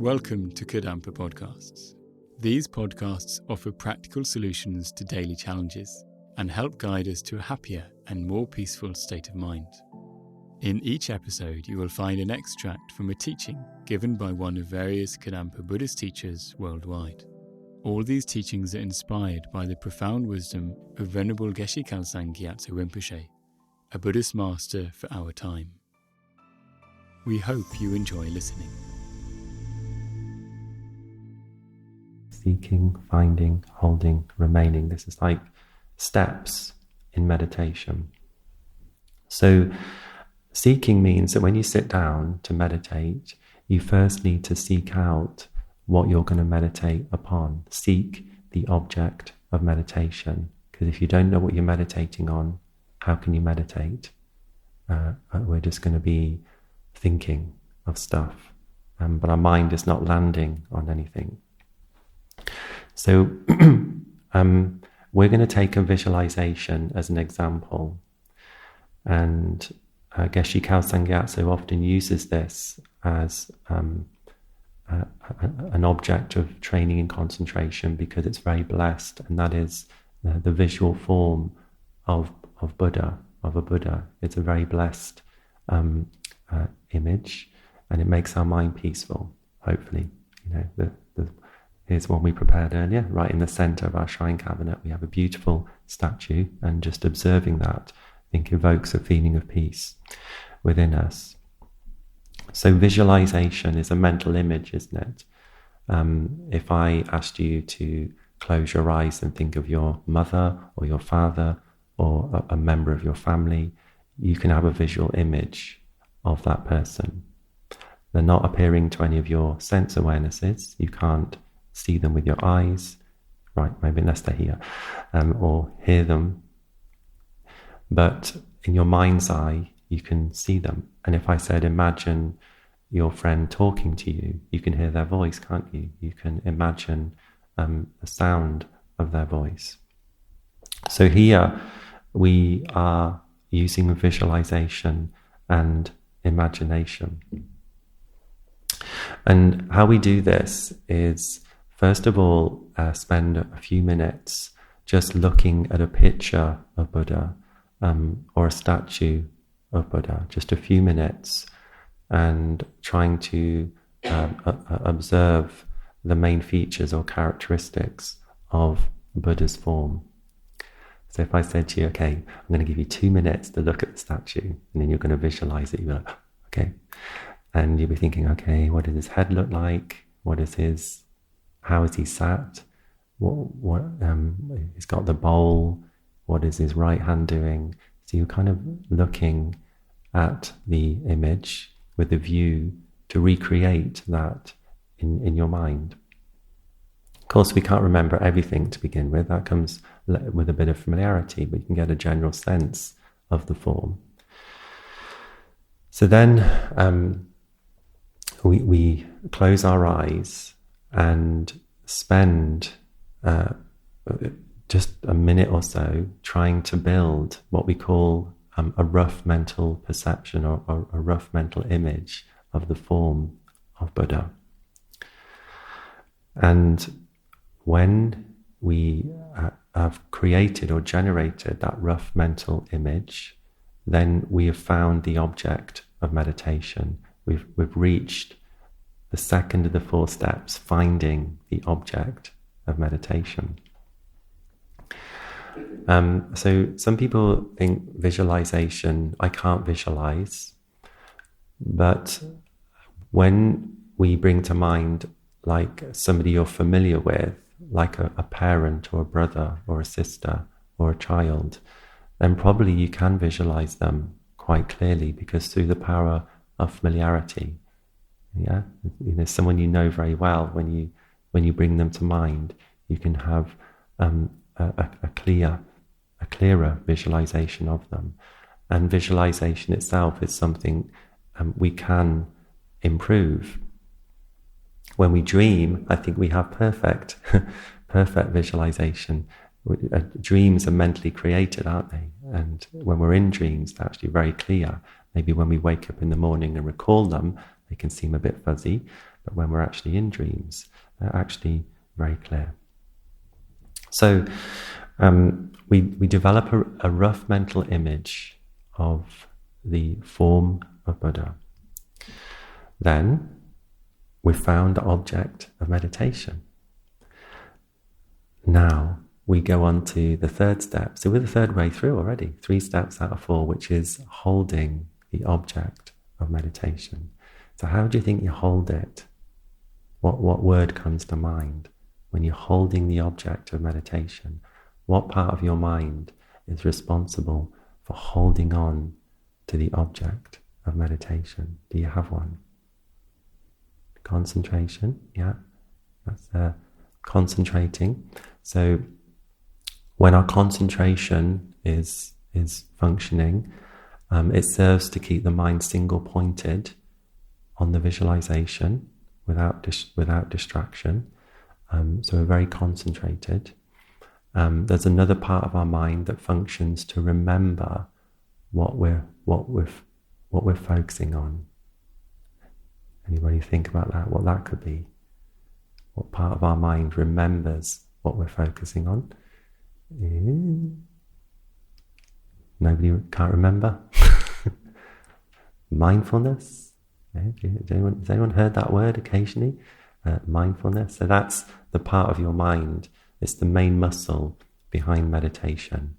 Welcome to Kadampa podcasts. These podcasts offer practical solutions to daily challenges and help guide us to a happier and more peaceful state of mind. In each episode, you will find an extract from a teaching given by one of various Kadampa Buddhist teachers worldwide. All these teachings are inspired by the profound wisdom of Venerable Geshe Kelsang Gyatso Rinpoche, a Buddhist master for our time. We hope you enjoy listening. Seeking, finding, holding, remaining. This is like steps in meditation. So seeking means that when you sit down to meditate, you first need to seek out what you're going to meditate upon. Seek the object of meditation. Because if you don't know what you're meditating on, how can you meditate? We're just going to be thinking of stuff, but our mind is not landing on anything. So we're going to take a visualization as an example, and Geshe Kelsang Gyatso often uses this as an object of training in concentration because it's very blessed, and that is the visual form of a Buddha. It's a very blessed image, and it makes our mind peaceful, hopefully. Here's one we prepared earlier, right in the center of our shrine cabinet. We have a beautiful statue, and just observing that, I think, evokes a feeling of peace within us. So visualization is a mental image, isn't it? If I asked you to close your eyes and think of your mother or your father or a member of your family, you can have a visual image of that person. They're not appearing to any of your sense awarenesses. You can't see them with your eyes, right? Maybe unless they're here, or hear them. But in your mind's eye, you can see them. And if I said, imagine your friend talking to you, you can hear their voice, can't you? You can imagine the sound of their voice. So here we are using visualization and imagination. And how we do this is, first of all, spend a few minutes just looking at a picture of Buddha or a statue of Buddha, just a few minutes, and trying to observe the main features or characteristics of Buddha's form. So if I said to you, okay, I'm going to give you 2 minutes to look at the statue, and then you're going to visualize it, you'll be like, okay. And you'll be thinking, okay, what does his head look like? How is he sat? He's got the bowl. What is his right hand doing? So you're kind of looking at the image with a view to recreate that in your mind. Of course, we can't remember everything to begin with. That comes with a bit of familiarity, but you can get a general sense of the form. So then we close our eyes and spend just a minute or so trying to build what we call a rough mental perception or a rough mental image of the form of Buddha. And when we have created or generated that rough mental image, then we have found the object of meditation. We've reached the second of the 4 steps, finding the object of meditation. So some people think visualization, I can't visualize, but when we bring to mind like somebody you're familiar with, like a parent or a brother or a sister or a child, then probably you can visualize them quite clearly, because through the power of familiarity, someone you know very well, when you bring them to mind, you can have a clearer visualization of them. And visualization itself is something we can improve. When we dream, I think we have perfect visualization. Dreams are mentally created, aren't they? And when we're in dreams, they're actually very clear. Maybe when we wake up in the morning and recall them, they can seem a bit fuzzy. but when we're actually in dreams, they're actually very clear. So we develop a rough mental image of the form of Buddha. Then we found the object of meditation. Now we go on to the third step. So we're the third way through already, 3 steps out of 4, which is holding the object of meditation. So how do you think you hold it? What word comes to mind when you're holding the object of meditation? What part of your mind is responsible for holding on to the object of meditation? Do you have one? Concentration, yeah, that's concentrating. So when our concentration is functioning, it serves to keep the mind single-pointed on the visualization without distraction. So we're very concentrated. There's another part of our mind that functions to remember what we're focusing on. Anybody think about that? What that could be? What part of our mind remembers what we're focusing on? Nobody can't remember? Mindfulness? Has anyone heard that word occasionally? Mindfulness. So that's the part of your mind. It's the main muscle behind meditation.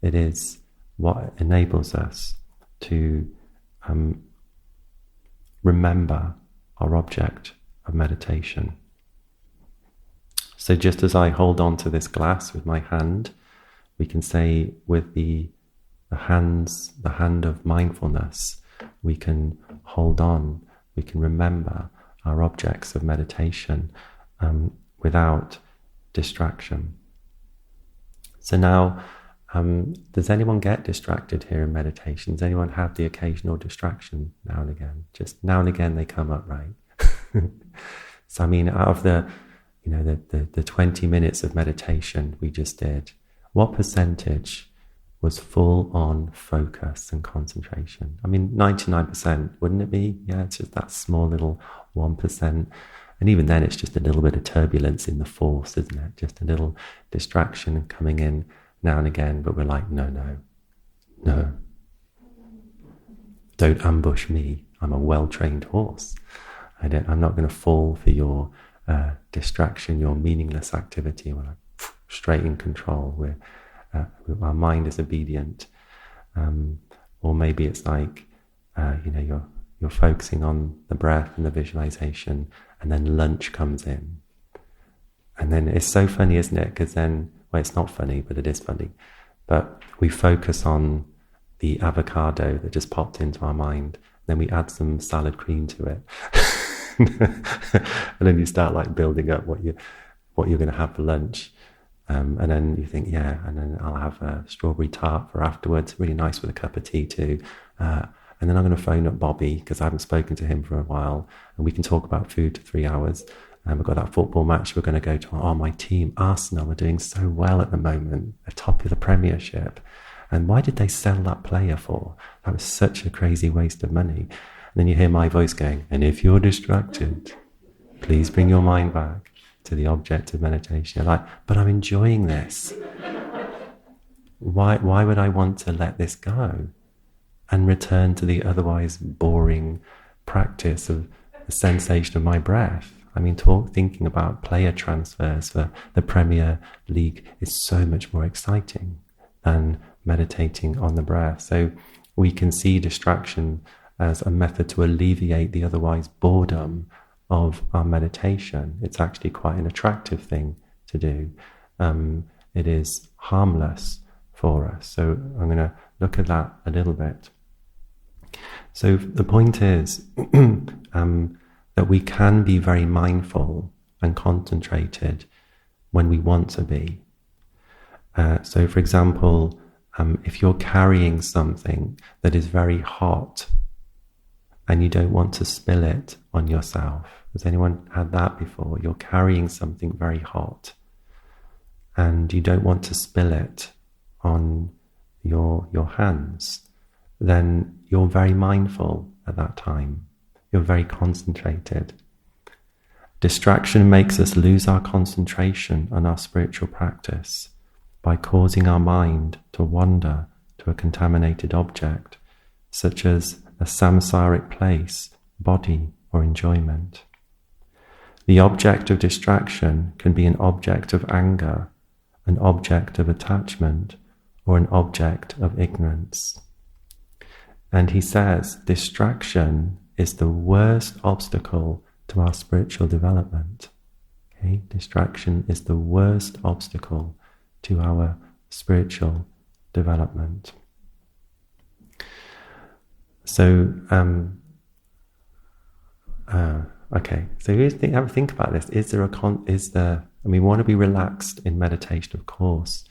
It is what enables us to remember our object of meditation. So just as I hold on to this glass with my hand, we can say with the hand of mindfulness, we can hold on, we can remember our objects of meditation without distraction. So now, does anyone get distracted here in meditation? Does anyone have the occasional distraction now and again? Just now and again they come up, right? So I mean, out of the 20 minutes of meditation we just did, what percentage was full on focus and concentration? I mean, 99%, wouldn't it be? Yeah, it's just that small little 1%. And even then it's just a little bit of turbulence in the force, isn't it? Just a little distraction coming in now and again, but we're like, no. Don't ambush me. I'm a well-trained horse. I'm not going to fall for your distraction, your meaningless activity. We're like straight in control. Our mind is obedient. Or maybe it's like, you're focusing on the breath and the visualization, and then lunch comes in. And then it's so funny, isn't it? Because then, well, it's not funny, but it is funny. But we focus on the avocado that just popped into our mind. Then we add some salad cream to it. And then you start like building up what you're going to have for lunch. And then you think, yeah, and then I'll have a strawberry tart for afterwards, really nice with a cup of tea too. And then I'm going to phone up Bobby because I haven't spoken to him for a while, and we can talk about food for 3 hours. And we've got that football match we're going to go to. Oh, my team, Arsenal, are doing so well at the moment. They're top of the Premiership. And why did they sell that player for? That was such a crazy waste of money. And then you hear my voice going, and if you're distracted, please bring your mind back to the object of meditation. You're like, but I'm enjoying this. Why would I want to let this go and return to the otherwise boring practice of the sensation of my breath? I mean, thinking about player transfers for the Premier League is so much more exciting than meditating on the breath. So we can see distraction as a method to alleviate the otherwise boredom of our meditation. It's actually quite an attractive thing to do. It is harmless for us. So I'm going to look at that a little bit. So the point is that we can be very mindful and concentrated when we want to be. So for example, if you're carrying something that is very hot and you don't want to spill it on yourself. Has anyone had that before? You're carrying something very hot and you don't want to spill it on your hands. Then you're very mindful at that time. You're very concentrated. Distraction makes us lose our concentration on our spiritual practice by causing our mind to wander to a contaminated object, such as a samsaric place, body, or enjoyment. The object of distraction can be an object of anger, an object of attachment, or an object of ignorance. And he says, distraction is the worst obstacle to our spiritual development. Okay? Distraction is the worst obstacle to our spiritual development. So, okay. So have a think about this. We want to be relaxed in meditation, of course,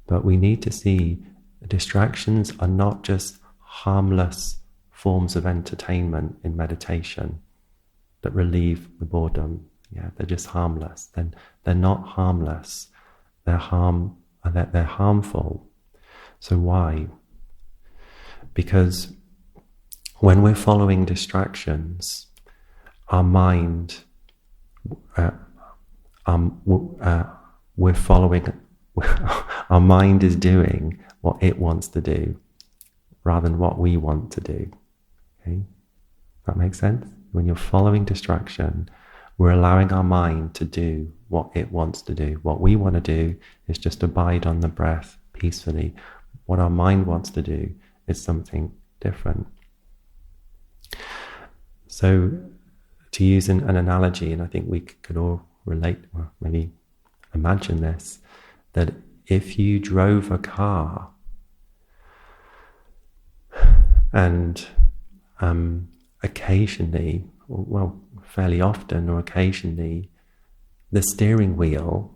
but we need to see distractions are not just harmless forms of entertainment in meditation that relieve the boredom. Yeah, they're just harmless. Then they're not harmless. They're harmful. So why? Because when we're following distractions, our mind, we're following. Our mind is doing what it wants to do, rather than what we want to do. Okay, that makes sense. When you're following distraction, we're allowing our mind to do what it wants to do. What we want to do is just abide on the breath peacefully. What our mind wants to do is something different. So, to use an analogy, and I think we could all relate, or maybe imagine this, that if you drove a car and occasionally, well, fairly often or occasionally, the steering wheel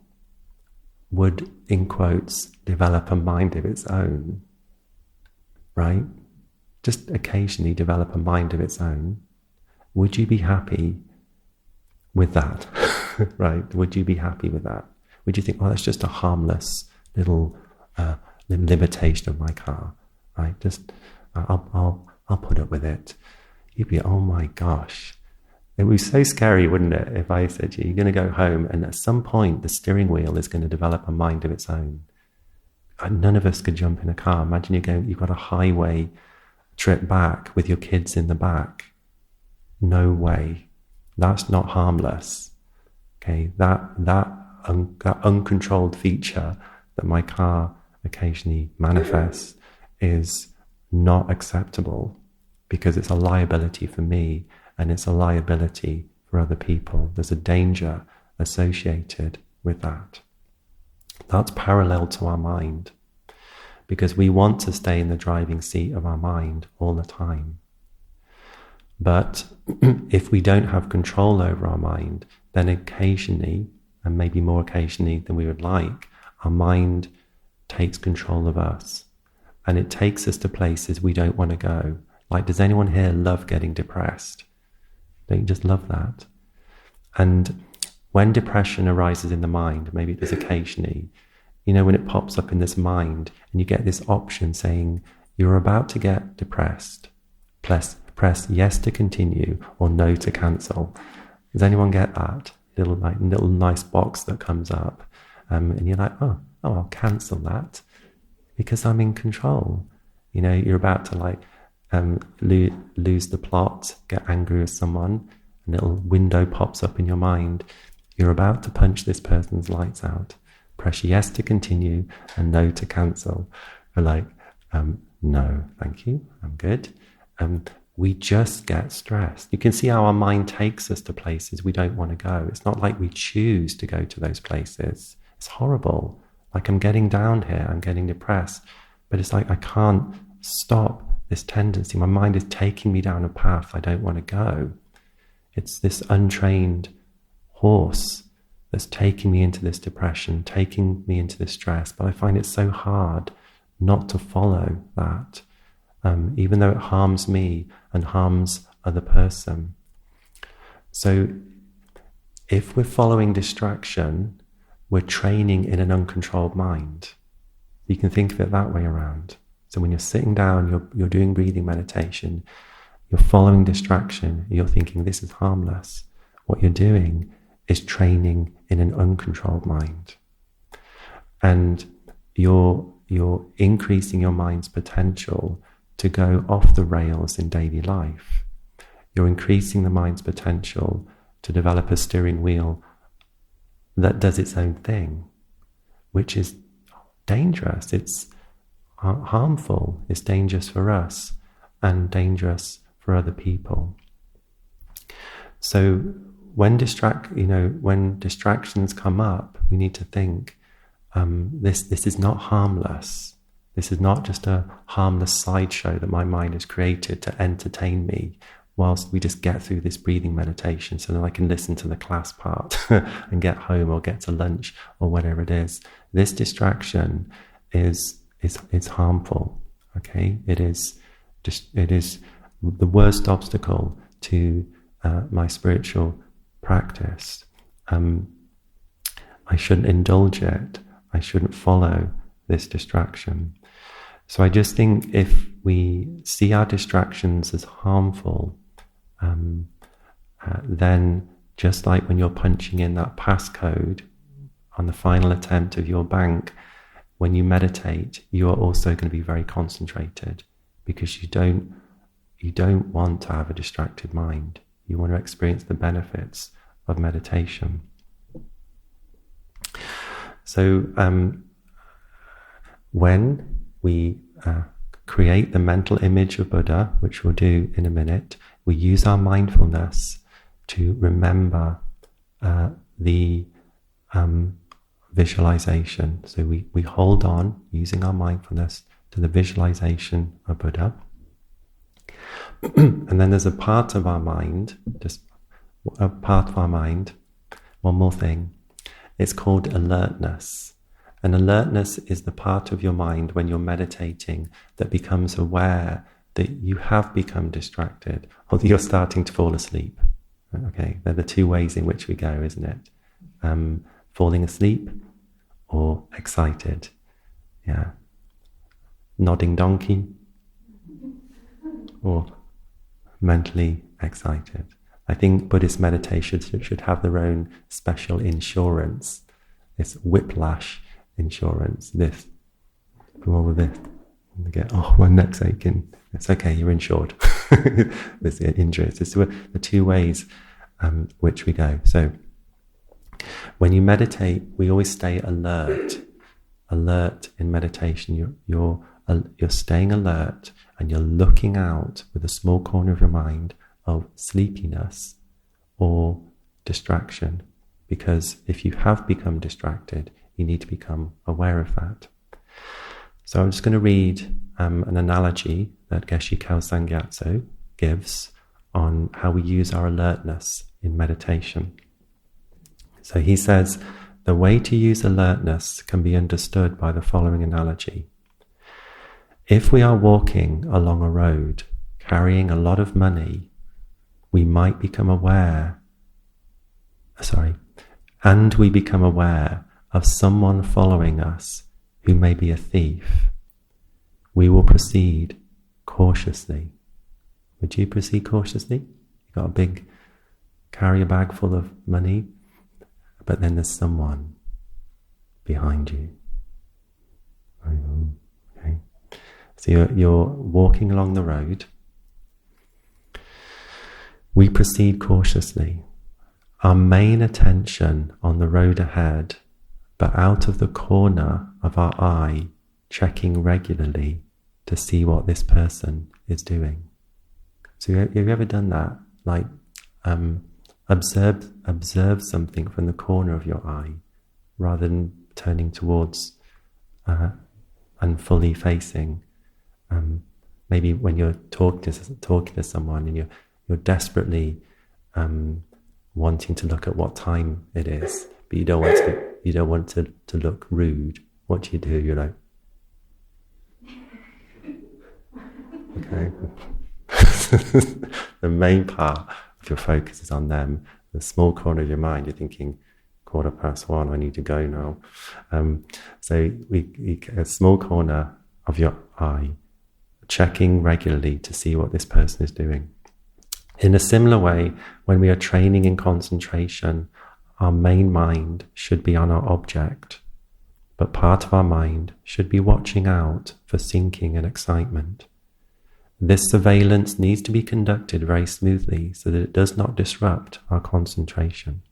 would, in quotes, develop a mind of its own, right? Just occasionally develop a mind of its own. Would you be happy with that? Right? Would you be happy with that? Would you think, oh, that's just a harmless little limitation of my car, right? Just I'll put up with it. You'd be, oh my gosh. It would be so scary, wouldn't it, if I said to you, you're going to go home and at some point the steering wheel is going to develop a mind of its own. And none of us could jump in a car. Imagine you've got a highway trip back with your kids in the back. No way. That's not harmless. Okay, that uncontrolled feature that my car occasionally manifests is not acceptable, because it's a liability for me and it's a liability for other people. There's a danger associated with that. That's parallel to our mind, because we want to stay in the driving seat of our mind all the time. But if we don't have control over our mind, then occasionally, and maybe more occasionally than we would like, our mind takes control of us. And it takes us to places we don't want to go. Like, does anyone here love getting depressed? Don't you just love that? And when depression arises in the mind, maybe it does occasionally, when it pops up in this mind and you get this option saying, you're about to get depressed, press yes to continue or no to cancel. Does anyone get that? Little nice box that comes up. And you're like, oh, I'll cancel that because I'm in control. You're about to lose the plot, get angry with someone, a little window pops up in your mind. You're about to punch this person's lights out. Press yes to continue and no to cancel. We're no, thank you, I'm good. We just get stressed. You can see how our mind takes us to places we don't want to go. It's not like we choose to go to those places. It's horrible. Like, I'm getting down here, I'm getting depressed, but it's like I can't stop this tendency. My mind is taking me down a path I don't want to go. It's this untrained horse that's taking me into this depression, taking me into this stress, but I find it so hard not to follow that, even though it harms me and harms other person. So if we're following distraction, we're training in an uncontrolled mind. You can think of it that way around. So when you're sitting down, you're doing breathing meditation, you're following distraction, you're thinking this is harmless. What you're doing is training in an uncontrolled mind. And you're increasing your mind's potential to go off the rails in daily life. You're increasing the mind's potential to develop a steering wheel that does its own thing, which is dangerous. It's harmful. It's dangerous for us and dangerous for other people. So when distractions come up, we need to think, this is not harmless. This is not just a harmless sideshow that my mind has created to entertain me whilst we just get through this breathing meditation so that I can listen to the class part and get home or get to lunch or whatever it is. This distraction is harmful. Okay, it is the worst obstacle to my spiritual practice. I shouldn't indulge it. I shouldn't follow this distraction. So I just think if we see our distractions as harmful, then just like when you're punching in that passcode on the final attempt of your bank, when you meditate, you are also going to be very concentrated, because you don't want to have a distracted mind. You want to experience the benefits of meditation. So when we create the mental image of Buddha, which we'll do in a minute, we use our mindfulness to remember the visualization. So we hold on, using our mindfulness, to the visualization of Buddha. And then there's a part of our mind, one more thing, it's called alertness. And alertness is the part of your mind when you're meditating that becomes aware that you have become distracted or that you're starting to fall asleep. Okay, they're the two ways in which we go, isn't it? Falling asleep or excited. Yeah. Nodding donkey or mentally excited. I think Buddhist meditation should have their own special insurance. It's whiplash insurance. This, come on with this. And get, my neck's aching. It's okay, you're insured. There's the injuries. It's the two ways which we go. So when you meditate, we always stay alert. Alert in meditation. You're staying alert, and you're looking out with a small corner of your mind of sleepiness or distraction. Because if you have become distracted, you need to become aware of that. So I'm just going to read an analogy that Geshe Kelsang Gyatso gives on how we use our alertness in meditation. So he says, the way to use alertness can be understood by the following analogy. If we are walking along a road carrying a lot of money, we might become aware, and we become aware of someone following us who may be a thief. We will proceed cautiously. Would you proceed cautiously? You got a big carrier bag full of money, but then there's someone behind you. Okay. So you're walking along the road. We proceed cautiously. Our main attention on the road ahead, but out of the corner of our eye, checking regularly to see what this person is doing. So have you ever done that? Like observe something from the corner of your eye rather than turning towards and fully facing. Maybe when you're talking to someone and you're desperately wanting to look at what time it is, but you don't want to look rude. What do? You're like, okay. The main part of your focus is on them. The small corner of your mind, you're thinking, 1:15, I need to go now. So a small corner of your eye, checking regularly to see what this person is doing. In a similar way, when we are training in concentration, our main mind should be on our object, but part of our mind should be watching out for sinking and excitement. This surveillance needs to be conducted very smoothly so that it does not disrupt our concentration.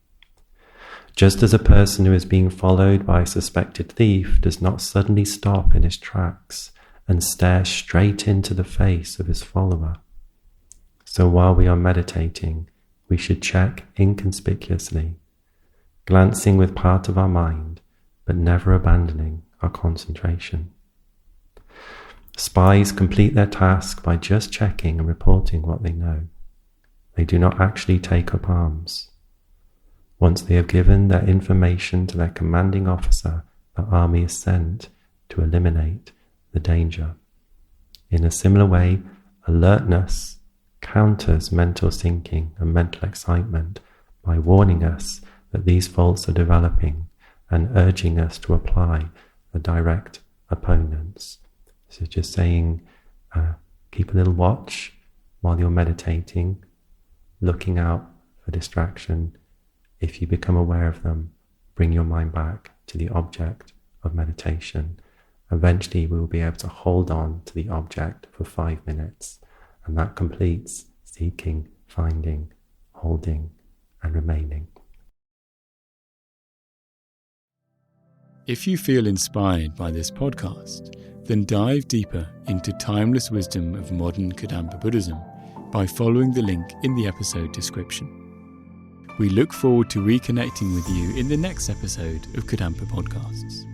Just as a person who is being followed by a suspected thief does not suddenly stop in his tracks and stare straight into the face of his follower, so while we are meditating, we should check inconspicuously, glancing with part of our mind, but never abandoning our concentration. Spies complete their task by just checking and reporting what they know. They do not actually take up arms. Once they have given their information to their commanding officer, the army is sent to eliminate the danger. In a similar way, alertness counters mental sinking and mental excitement by warning us that these faults are developing and urging us to apply the direct opponents. So just saying, keep a little watch while you're meditating, looking out for distraction. If you become aware of them, bring your mind back to the object of meditation. Eventually we will be able to hold on to the object for 5 minutes, and that completes seeking, finding, holding, and remaining. If you feel inspired by this podcast, then dive deeper into timeless wisdom of modern Kadampa Buddhism by following the link in the episode description. We look forward to reconnecting with you in the next episode of Kadampa Podcasts.